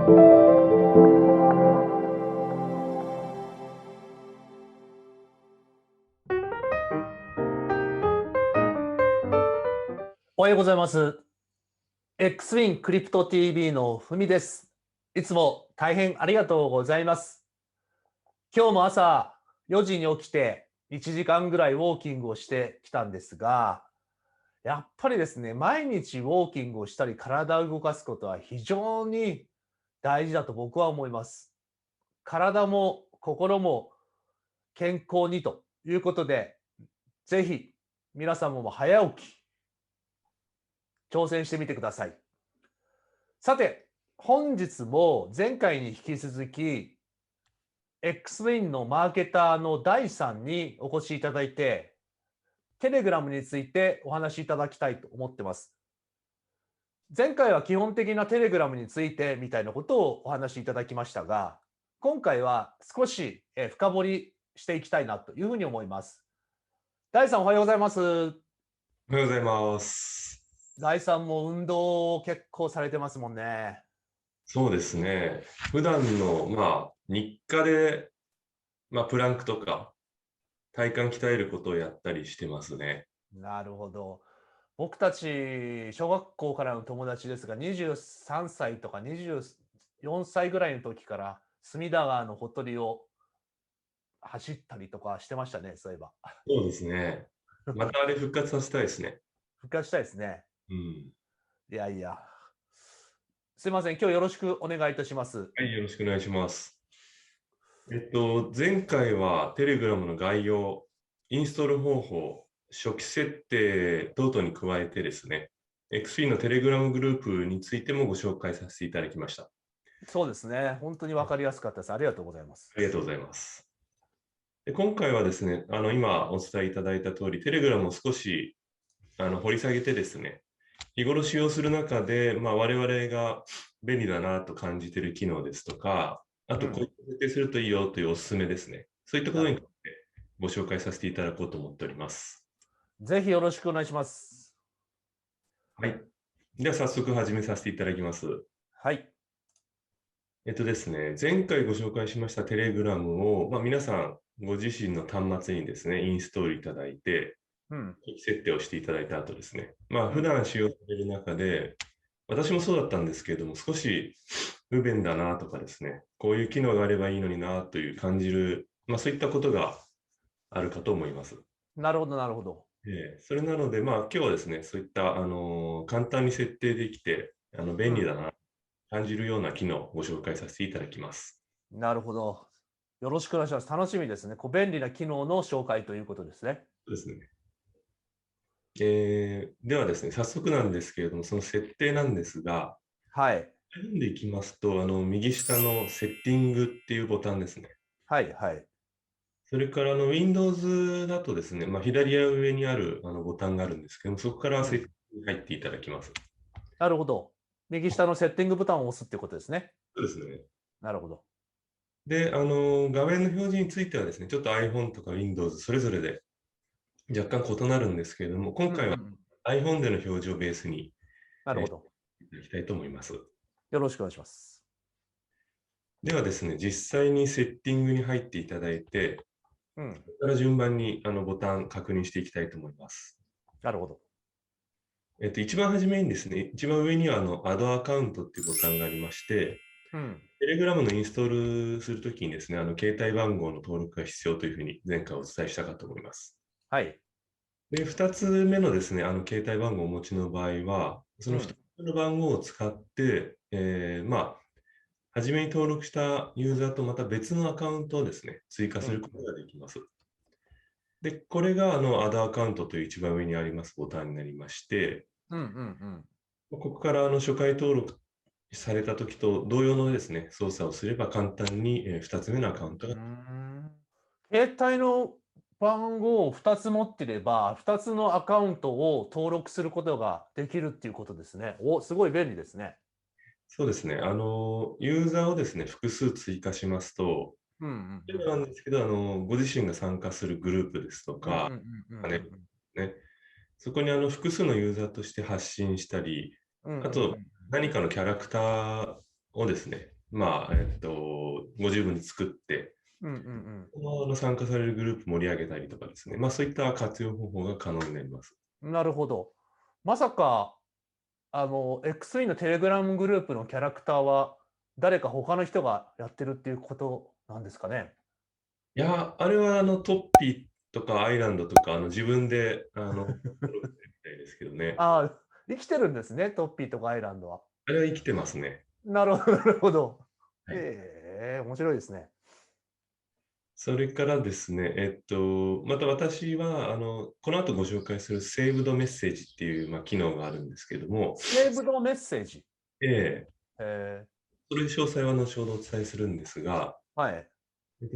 おはようございます。Xwin クリプト TV のふみです。いつも大変ありがとうございます。今日も朝4時に起きて1時間ぐらいウォーキングをしてきたんですが、やっぱりですね、毎日ウォーキングをしたり体を動かすことは非常に大事だと僕は思います。体も心も健康にということで、ぜひ皆様も早起き挑戦してみてください。さて、本日も前回に引き続き、Xwin のマーケターの第さんにお越しいただいて、テレグラムについてお話しいただきたいと思ってます。前回は基本的なテレグラムについてみたいなことをお話しいただきましたが、今回は少し深掘りしていきたいなというふうに思います。第さんおはようございます。おはようございます。第さんも運動を結構されてますもんね。そうですね。普段の、日課で、プランクとか体幹鍛えることをやったりしてますね。なるほど。僕たち、小学校からの友達ですが、23歳とか24歳ぐらいの時から、隅田川のほとりを走ったりとかしてましたね、そういえば。そうですね。またあれ復活させたいですね。復活したいですね。うん。いやいや。すいません、今日よろしくお願いいたします。はい、よろしくお願いします。前回はテレグラムの概要、インストール方法、初期設定等々に加えてですね、XP のテレグラムグループについてもご紹介させていただきました。そうですね。本当に分かりやすかったです。ありがとうございます。ありがとうございます。で今回はですね、今お伝えいただいた通り、テレグラムを少し掘り下げてですね、日頃使用する中で、我々が便利だなと感じている機能ですとか、あとこういった設定するといいよというおすすめですね。そういったことについてご紹介させていただこうと思っております。ぜひよろしくお願いします。はい。では早速始めさせていただきます。はい。ですね、前回ご紹介しましたテレグラムを、皆さんご自身の端末にですね、インストールいただいて、うん。設定をしていただいた後ですね、普うん。段使用される中で、私もそうだったんですけれども、少し不便だなとかですね、こういう機能があればいいのになという感じる、そういったことがあるかと思います。なるほど、なるほど。それなので、今日はですね、そういった、簡単に設定できて、うん。便利だな、感じるような機能をご紹介させていただきます。なるほど。よろしくお願いします。楽しみですね。便利な機能の紹介ということですね。そうですね。ではですね、早速なんですけれども、その設定なんですが、はい。読んでいきますと、右下のセッティングっていうボタンですね。はい、はい。それからWindows だとですね、左上にあるボタンがあるんですけども、そこからうん。設定に入っていただきます。なるほど。右下のセッティングボタンを押すってことですね。そうですね。なるほど。で、画面の表示についてはですね、ちょっと iPhone とか Windows それぞれで若干異なるんですけれども、今回は うんうんうん。iPhone での表示をベースに、えーなるほど。いただきたいと思います。よろしくお願いします。ではですね、実際にセッティングに入っていただいて、うん。そこから順番にボタン確認していきたいと思います。なるほど。一番初めにですね、一番上にはAdd アカウントっていうボタンがありまして、うん。Telegram のインストールするときにですね、携帯番号の登録が必要というふうに前回お伝えしたかと思います。はい。で、2つ目のですね、携帯番号をお持ちの場合は、その2うん。つ目の番号を使って、初めに登録したユーザーとまた別のアカウントをですね、追加うん。することができます。で、これがAdd アカウントという一番上にありますボタンになりまして、うん。うん。ここから初回登録されたときと同様のですね、操作をすれば簡単に2つ目のアカウントが。うん。携帯の番号を2つ持ってれば、2つのアカウントを登録することができるっていうことですね。お、すごい便利ですね。そうですね、ユーザーをですね、複数追加しますと、うんうん例えばなんですけど、ご自身が参加するグループですとうん。うんうんか、うんパネルね、そこに複数のユーザーとして発信したり、うんうん。うんうんあと何かのキャラクターをですね、まあ、ご十分に作って、参加されるグループ盛り上げたりとかですね、まあそういった活用方法が可能になります。なるほど。まさか、X ウィンのテレグラムグループのキャラクターは、誰か他の人がやってるっていうことなんですかね。いや、あれはトッピーとかアイランドとか、自分で、登録してるみたいですけどね。ああ、生きてるんですね、トッピーとかアイランドは。あれは生きてますね。なるほど、なるほど。はい。面白いですね。それからですね、また私は、この後ご紹介するセーブドメッセージっていう、まあ、機能があるんですけども、セーブドメッセージ。えええそれ詳細は後ほどお伝えするんですが、はい。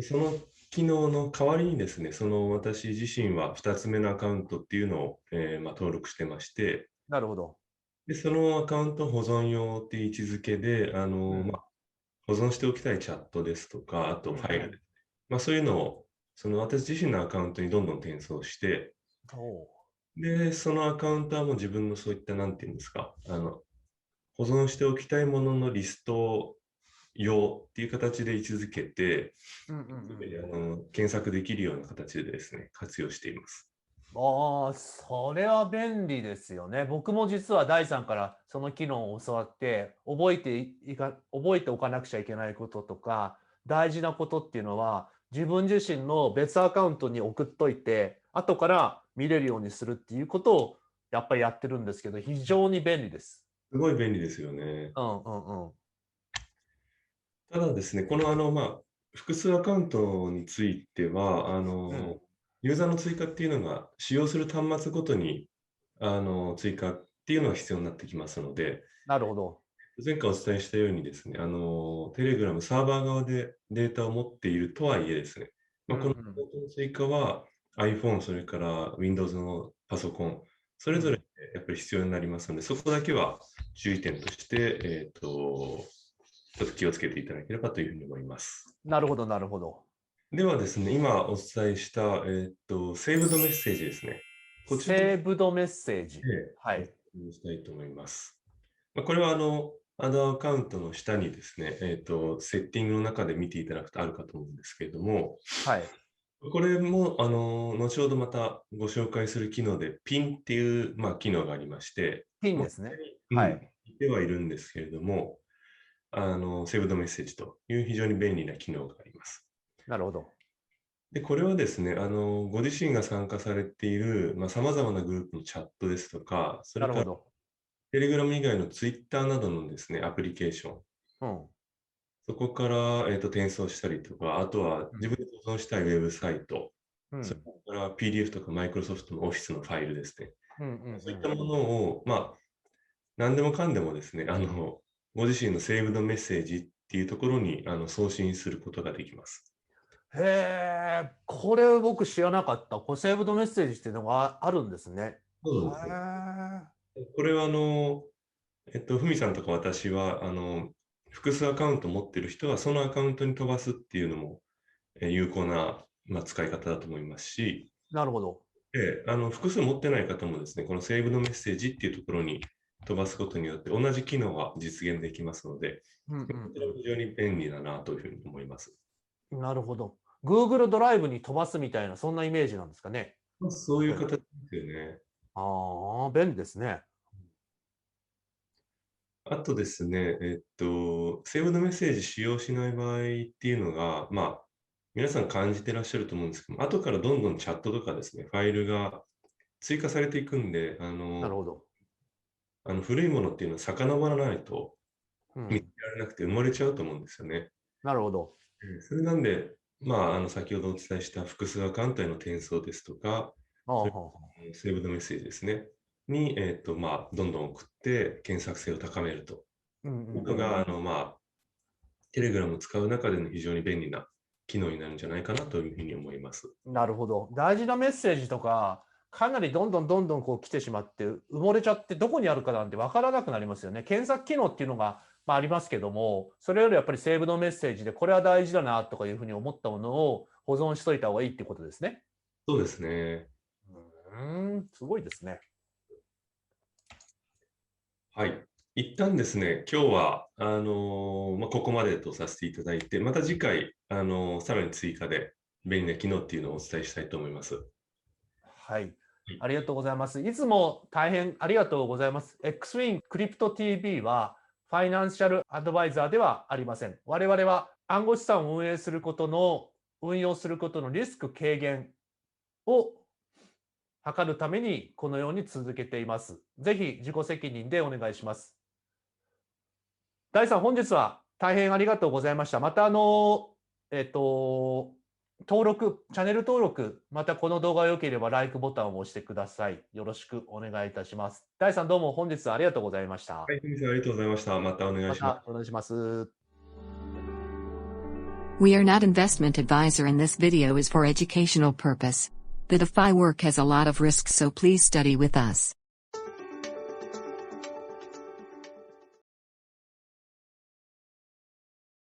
その機能の代わりにですね、その私自身は2つ目のアカウントっていうのを、まあ、登録してまして、なるほど。で、そのアカウント保存用っていう位置づけで、まあ、保存しておきたいチャットですとか、あとファイルですね。まあ、そういうのを、その私自身のアカウントにどんどん転送して、おで、そのアカウントはもう自分のそういった、なんていうんですか、保存しておきたいもののリスト用っていう形で位置づけて、検索できるような形でですね、活用しています。ああ、それは便利ですよね。僕も実は第3からその機能を教わって、覚えておかなくちゃいけないこととか、大事なことっていうのは、自分自身の別アカウントに送っといて、後から見れるようにするっていうことをやっぱりやってるんですけど、非常に便利です。すごい便利ですよね。うんうんうん。ただですね、このまあ、複数アカウントについては、うん。ユーザーの追加っていうのが使用する端末ごとに追加っていうのが必要になってきますので、なるほど。前回お伝えしたようにですね、テレグラムサーバー側でデータを持っているとはいえですね、まあ、この追加は iPhone、それから Windows のパソコン、それぞれやっぱり必要になりますので、そこだけは注意点として、ちょっと気をつけていただければというふうに思います。なるほど、なるほど。ではですね、今お伝えした、セーブドメッセージですね。こちらセーブドメッセージ。でおはい。伝えしたいと思います。まあ、これはアドアカウントの下にですね、セッティングの中で見ていただくとあるかと思うんですけれども、はい。これも、後ほどまたご紹介する機能で、ピンっていう、まあ、機能がありまして、まあ、ピンですね。うん、はい。似てはいるんですけれども、セーブドメッセージという非常に便利な機能があります。なるほど。で、これはですね、ご自身が参加されている、まあ、様々なグループのチャットですとか、それからなるほど。テレグラム以外のツイッターなどのですね、アプリケーション、うん。そこから、転送したりとか、あとは自分で保存したいウェブサイト、それうん。から PDF とか Microsoft のオフィスのファイルですね。うんうんうん。そういったものを、まあ、何でもかんでもですね、ご自身のセーブドメッセージっていうところに送信することができます。へえ、これ僕知らなかった。セーブドメッセージっていうのがあるんですね。そうですね。へこれはふみさんとか私は、複数アカウント持ってる人は、そのアカウントに飛ばすっていうのも、有効な、まあ、使い方だと思いますし、え、なるほど。複数持ってない方もですね、このセーブのメッセージっていうところに飛ばすことによって同じ機能が実現できますので、うんこちらも非常に便利だなというふうに思います。うん。なるほど。Google ドライブに飛ばすみたいな、そんなイメージなんですかね。まあ、そういう例えば。形ですよね。ああ、便利ですね。あとですね、セーブのメッセージ使用しない場合っていうのが、まあ、皆さん感じてらっしゃると思うんですけども、後からどんどんチャットとかですね、ファイルが追加されていくんで、なるほど。古いものっていうのは遡らないと見つうん。けられなくて埋もれちゃうと思うんですよね。なるほど。それなんで、まあ、先ほどお伝えした複数アカウントへの転送ですとか、ああ、それはあ、セーブドメッセージですね、に、まあ、どんどん送って検索性を高めるとうんうんうん。いうのが、まあ、テレグラムを使う中での非常に便利な機能になるんじゃないかなというふうに思います。なるほど。大事なメッセージとか、かなりどんどんどんどんこう来てしまって、埋もれちゃってどこにあるかなんて分からなくなりますよね。検索機能っていうのが、まあ、ありますけども、それよりやっぱりセーブのメッセージで、これは大事だなとかいうふうに思ったものを保存しといた方がいいってことですね。そうですね。すごいですね。はい。一旦ですね、今日は、ここまでとさせていただいて、また次回、さらに追加で便利な機能っていうのをお伝えしたいと思います。はい。ありがとうございます。いつも大変ありがとうございます。Xwing Crypto TV はファイナンシャルアドバイザーではありません。我々は暗号資産を運用することのリスク軽減を図るためにこのように続けています。ぜひ自己責任でお願いします。第3、本日は大変ありがとうございました。また登録、チャンネル登録、またこの動画が良ければライクボタンを押してください。よろしくお願いいたします。第3、どうも本日はありがとうございました。はい、ふみさんありがとうございました。またお願いします。またお願いします。We are not investment advisor and this video is for educational purpose. The DeFi work has a lot of risks, so please study with us.